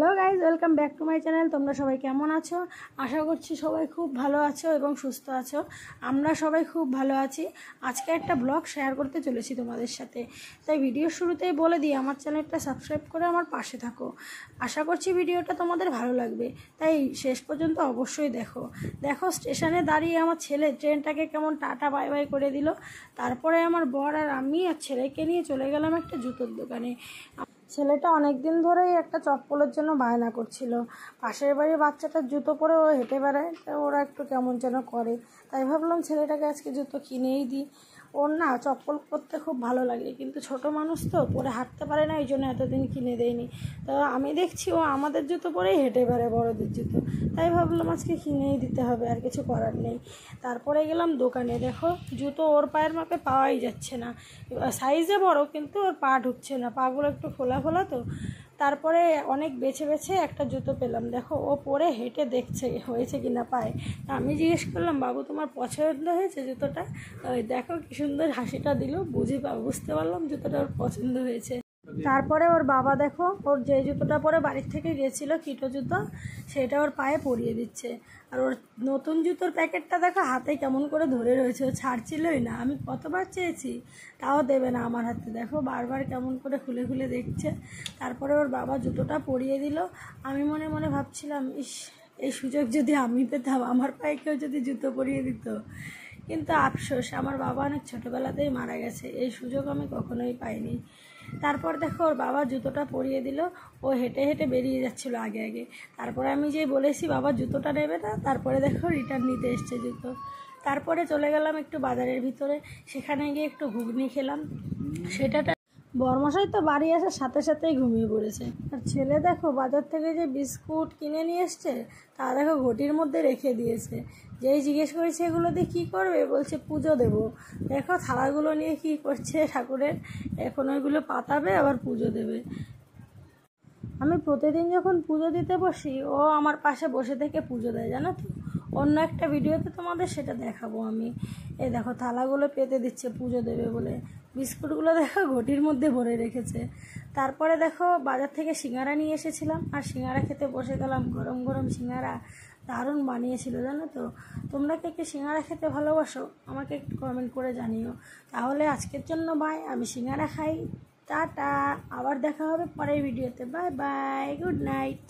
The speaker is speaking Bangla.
Hello guys, welcome back to my channel. তোমরা সবাই কেমন আছো? আশা করছি সবাই খুব ভালো আছো এবং সুস্থ আছো। আমরা সবাই খুব ভালো আছি। আজকে একটা ব্লগ শেয়ার করতে চলেছি তোমাদের সাথে, তাই ভিডিও শুরুতেই বলে দিই আমার চ্যানেলটা সাবস্ক্রাইব করে আমার পাশে থাকো। আশা করছি ভিডিওটা তোমাদের ভালো লাগবে, তাই শেষ পর্যন্ত অবশ্যই দেখো। দেখো স্টেশনে দাঁড়িয়ে আমার ছেলে ট্রেনটাকে কেমন টাটা বাই বাই করে দিল। তারপরে আমার বর আর আমি আর ছেলেকে নিয়ে চলে গেলাম একটা জুতোর দোকানে। ছেলেটা অনেক দিন ধরেই একটা চপ্পলের জন্য বায়না করছিল। পাশের বাড়ির বাচ্চাটার জুতো পরে ও হেঁটে বেড়ায়, তাই ওরা একটু কেমন যেন করে, তাই ভাবলাম ছেলেটাকে আজকে জুতো কিনেই দিই। ওর না চপ্পল পরতে খুব ভালো লাগে, কিন্তু ছোট মানুষ তো পরে হাঁটতে পারে না, এই জন্য এতদিন কিনে দেয়নি। তো আমি দেখছি ও আমাদের জুতো পরেই হেঁটে বেড়ায়, বড়দের জুতো, তাই ভাবলাম আজকে কিনেই দিতে হবে, আর কিছু করার নেই। তারপরে গেলাম দোকানে। দেখো জুতো ওর পায়ের মাপে পাওয়াই যাচ্ছে না, সাইজে বড় কিন্তু ওর পা ঢুকছে না, পাগুলো একটু ফোলা ফোলা তো। তারপরে অনেক বেছে বেছে একটা জুতো পেলাম। দেখো ও পরে হেঁটে দেখছে হয়েছে কিনা পায়ে। আমি জিজ্ঞেস করলাম, বাবু তোমার পছন্দ হয়েছে জুতোটা? ওই দেখো কি সুন্দর হাসিটা দিল, বুঝতে পারলাম জুতোটা ওর পছন্দ হয়েছে। তারপরে ওর বাবা দেখো ওর যে জুতোটা পরে বাড়ির থেকে গেছিলো কিটো জুতো, সেটা ওর পায়ে পরিয়ে দিচ্ছে। আর ওর নতুন জুতোর প্যাকেটটা দেখো হাতে কেমন করে ধরে রয়েছে, ও ছাড়ছিলই না। আমি কতবার চেয়েছি, তাও দেবে না আমার হাতে। দেখো বারবার কেমন করে খুলে খুলে দেখছে। তারপরে ওর বাবা জুতোটা পরিয়ে দিল। আমি মনে মনে ভাবছিলাম, ইস, এই সুযোগ যদি আমি পেতাম, আমার পায়ে কেউ যদি জুতো পরিয়ে দিত। কিন্তু আফসোস, আমার বাবা অনেক ছোটোবেলাতেই মারা গেছে, এই সুযোগ আমি কখনোই পাইনি। তারপর দেখো ওর বাবা জুতোটা পরিয়ে দিল, ও হেঁটে হেঁটে বেরিয়ে যাচ্ছিলো আগে আগে। তারপরে আমি যেই বলেছি বাবা জুতোটা নেবে না, তারপরে দেখো রিটার্ন নিতে এসছে জুতো। তারপরে চলে গেলাম একটু বাজারের ভিতরে, সেখানে গিয়ে একটু ঘুগনি খেলাম। সেটা বরমশাই তো বাড়ি আসার সাথে সাথেই ঘুমিয়ে পড়েছে। আর ছেলে দেখো বাজার থেকে যে বিস্কুট কিনে নিয়ে এসছে, তা দেখো ঘটির মধ্যে রেখে দিয়েছে। যেই জিজ্ঞেস করেছে এগুলো দিয়ে কী করবে, বলছে পুজো দেবো। দেখো থালাগুলো নিয়ে কী করছে ঠাকুরের, এখন ওইগুলো পাতাবে আবার পুজো দেবে। আমি প্রতিদিন যখন পুজো দিতে বসি, ও আমার পাশে বসে থেকে পুজো দেয়, জানো তো। অন্য একটা ভিডিওতে তোমাদের সেটা দেখাবো আমি। এই দেখো থালাগুলো পেতে দিচ্ছে পুজো দেবে বলে, বিস্কুটগুলো দেখো ঘটির মধ্যে ভরে রেখেছে। তারপরে দেখো বাজার থেকে সিঙ্গারা নিয়ে এসেছিলাম, আর সিঙ্গারা খেতে বসে গেলাম। গরম গরম সিঙ্গারা দারুণ বানিয়েছিল, জানো তো। তোমরা কে কে সিঙ্গারা খেতে ভালোবাসো আমাকে একটু কমেন্ট করে জানিও। তাহলে আজকের জন্য বাই, আমি সিঙ্গারা খাই। টাটা, আবার দেখা হবে পরের ভিডিওতে। Bye bye, good night.